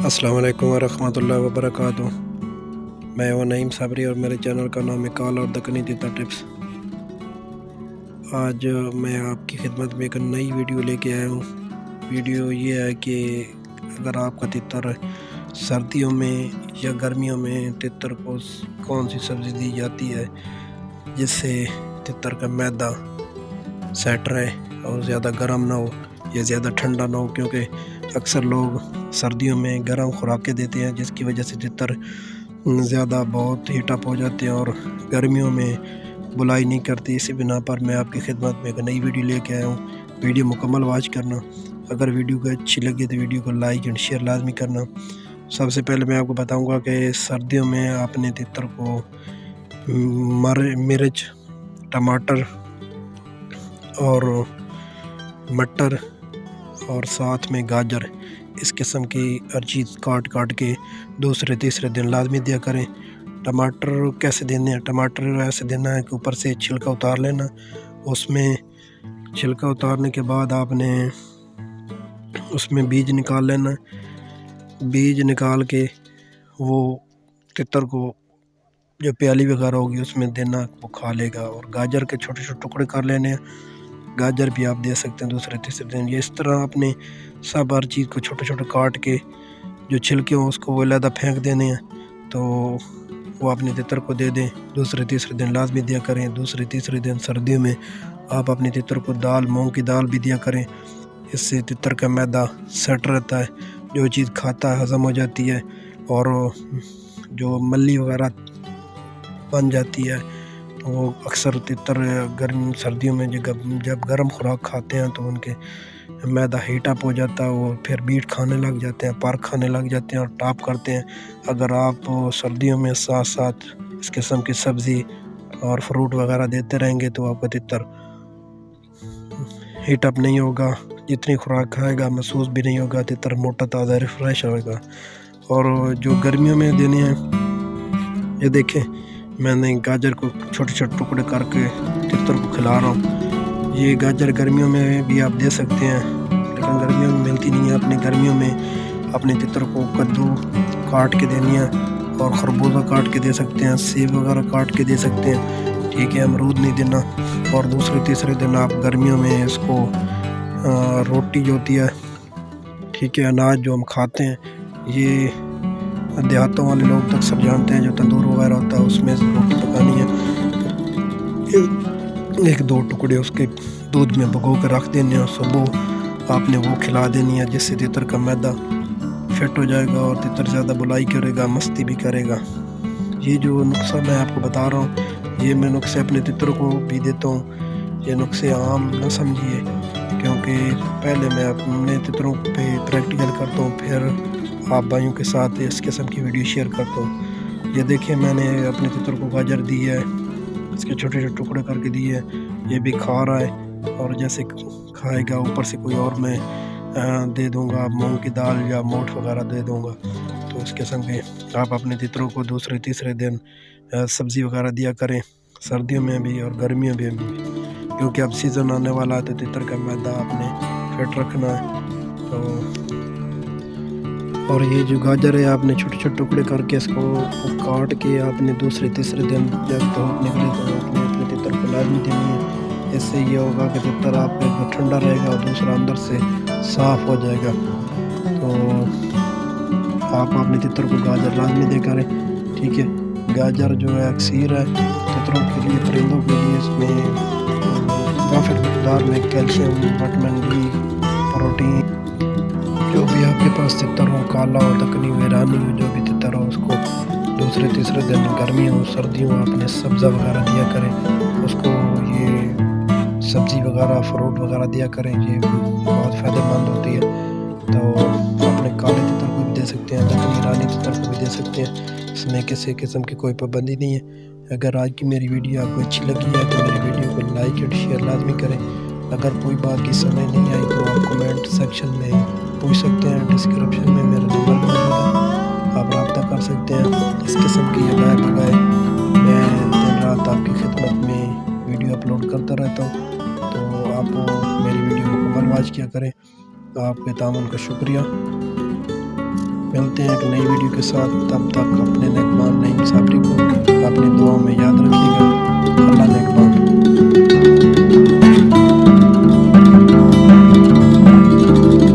السلام علیکم ورحمۃ اللہ وبرکاتہ۔ میں ہوں نعیم صابری اور میرے چینل کا نام ہے کال اور دکنی تیتر ٹپس۔ آج میں آپ کی خدمت میں ایک نئی ویڈیو لے کے آیا ہوں۔ ویڈیو یہ ہے کہ اگر آپ کا تیتر سردیوں میں یا گرمیوں میں تیتر کو کون سی سبزی دی جاتی ہے جس سے تیتر کا معدہ سیٹ رہے اور زیادہ گرم نہ ہو یا زیادہ ٹھنڈا نہ ہو، کیونکہ اکثر لوگ سردیوں میں گرم خوراکیں دیتے ہیں جس کی وجہ سے تیتر زیادہ بہت ہیٹ اپ ہو جاتے ہیں اور گرمیوں میں بلائی نہیں کرتی۔ اسی بنا پر میں آپ کی خدمت میں ایک نئی ویڈیو لے کے آیا ہوں۔ ویڈیو مکمل واچ کرنا۔ اگر ویڈیو کو اچھی لگے تو ویڈیو کو لائک اینڈ شیئر لازمی کرنا۔ سب سے پہلے میں آپ کو بتاؤں گا کہ سردیوں میں اپنے تیتر کو مرچ، ٹماٹر اور مٹر اور ساتھ میں گاجر، اس قسم کی ہر چیز کاٹ کے دوسرے تیسرے دن لازمی دیا کریں۔ ٹماٹر کیسے دینے ہیں؟ ٹماٹر ایسے دینا ہے کہ اوپر سے چھلکا اتار لینا، اس میں چھلکا اتارنے کے بعد آپ نے اس میں بیج نکال لینا۔ بیج نکال کے وہ تیتر کو جو پیالی وغیرہ ہوگی اس میں دینا، وہ کھا لے گا۔ اور گاجر کے چھوٹے چھوٹے ٹکڑے کر لینے ہیں، گاجر بھی آپ دے سکتے ہیں دوسرے تیسرے دن۔ یہ اس طرح اپنے سب ہر چیز کو چھوٹے چھوٹے کاٹ کے جو چھلکے ہوں اس کو وہ علیحدہ پھینک دینے ہیں، تو وہ اپنے تیتر کو دے دیں۔ دوسرے تیسرے دن لازمی دیا کریں۔ دوسرے تیسرے دن سردیوں میں آپ اپنے تیتر کو دال، مونگ کی دال بھی دیا کریں، اس سے تیتر کا معدہ سیٹ رہتا ہے، جو چیز کھاتا ہے ہضم ہو جاتی ہے، اور جو ملی وغیرہ بن جاتی ہے تو وہ اکثر تیتر سردیوں میں جب گرم خوراک کھاتے ہیں تو ان کے معدہ ہیٹ اپ ہو جاتا ہے، وہ پھر میٹ کھانے لگ جاتے ہیں، پارک کھانے لگ جاتے ہیں اور ٹاپ کرتے ہیں۔ اگر آپ سردیوں میں ساتھ ساتھ اس قسم کی سبزی اور فروٹ وغیرہ دیتے رہیں گے تو آپ کا تیتر ہیٹ اپ نہیں ہوگا، جتنی خوراک کھائے گا محسوس بھی نہیں ہوگا، تیتر موٹا تازہ ریفریش ہوگا۔ اور جو گرمیوں میں دینے ہیں، یہ دیکھیں میں نے گاجر کو چھوٹے چھوٹے ٹکڑے کر کے تیتر کو کھلا رہا ہوں۔ یہ گاجر گرمیوں میں بھی آپ دے سکتے ہیں، لیکن گرمیوں میں ملتی نہیں ہے۔ اپنے گرمیوں میں اپنے تیتر کو کدو کاٹ کے دینی ہے، اور خربوزہ کاٹ کے دے سکتے ہیں، سیب وغیرہ کاٹ کے دے سکتے ہیں، ٹھیک ہے، امرود نہیں دینا۔ اور دوسرے تیسرے دن آپ گرمیوں میں اس کو روٹی جو ہوتی ہے، ٹھیک ہے، اناج جو ہم کھاتے ہیں، یہ دیہاتوں والے لوگ تو اکثر جانتے ہیں، جو تندور وغیرہ ہوتا ہے اس میں روٹی پکانی ہے، ایک دو ٹکڑے اس کے دودھ میں بھگو کے رکھ دینے ہیں، صبح آپ نے وہ کھلا دینی ہے، جس سے تیتر کا معدہ فٹ ہو جائے گا اور تیتر زیادہ بلائی کرے گا، مستی بھی کرے گا۔ یہ جو نسخہ میں آپ کو بتا رہا ہوں، یہ میں نسخے اپنے تیتر کو بھی دیتا ہوں۔ یہ نسخے عام نہ سمجھیے، کیونکہ پہلے میں اپنے تیتروں پہ پریکٹیکل کرتا ہوں، پھر آپ بھائیوں کے ساتھ اس قسم کی ویڈیو شیئر کرتا ہوں۔ یہ دیکھیں میں نے اپنے تیتر کو گاجر دی ہے، اس کے چھوٹے چھوٹے ٹکڑے کر کے دیے، یہ بھی کھا رہا ہے، اور جیسے کھائے گا اوپر سے کوئی اور میں دے دوں گا، مونگ کی دال یا موٹ وغیرہ دے دوں گا۔ تو اس قسم کے آپ اپنے تیتروں کو دوسرے تیسرے دن سبزی وغیرہ دیا کریں، سردیوں میں بھی اور گرمیوں میں بھی، کیونکہ اب سیزن آنے والا ہے تو تیتر کا معدہ آپ نے فٹ رکھنا ہے۔ تو اور یہ جو گاجر ہے آپ نے چھوٹے چھوٹے ٹکڑے کر کے اس کو کاٹ کے آپ نے دوسرے تیسرے دن جب دھوپ نکلے تو اپنے تیتر کو لازمی دینی ہے۔ اس سے یہ ہوگا کہ تیتر آپ کا ٹھنڈا رہے گا اور دوسرا اندر سے صاف ہو جائے گا۔ تو آپ اپنے تیتر کو گاجر لازمی دے کریں، ٹھیک ہے۔ گاجر جو ہے اکثیر ہے تیتروں کے لیے، پرندوں کے لیے، اس میں وافر مقدار میں کیلشیم، وٹامن ڈی، پروٹین، جو بھی آپ کے پاس تیتر ہو، کالا ہو، دکنی ہو، ایرانی ہو، جو بھی تیتر ہو، اس کو دوسرے تیسرے دن گرمی ہو سردی ہو آپ نے سبزہ وغیرہ دیا کریں، اس کو یہ سبزی وغیرہ فروٹ وغیرہ دیا کریں، یہ بہت فائدہ مند ہوتی ہے۔ تو اپنے کالے تیتر کو بھی دے سکتے ہیں، دکنی ایرانی تیتر کو بھی دے سکتے ہیں، اس میں کسی قسم کی کوئی پابندی نہیں ہے۔ اگر آج کی میری ویڈیو آپ کو اچھی لگی ہے تو میری ویڈیو کو لائک اینڈ شیئر لازمی کریں۔ اگر کوئی بات کی سمجھ نہیں آئی تو آپ کمنٹ سیکشن میں پوچھ سکتے ہیں، ڈسکرپشن میں میرا نمبر موجود ہے، آپ رابطہ کر سکتے ہیں۔ اس قسم کی ہدایت بغیر میں دن رات آپ کی خدمت میں ویڈیو اپلوڈ کرتا رہتا ہوں، تو آپ میری ویڈیو مکمل واچ کیا کریں۔ آپ کے تعاون کا شکریہ۔ ملتے ہیں ایک نئی ویڈیو کے ساتھ، تب تک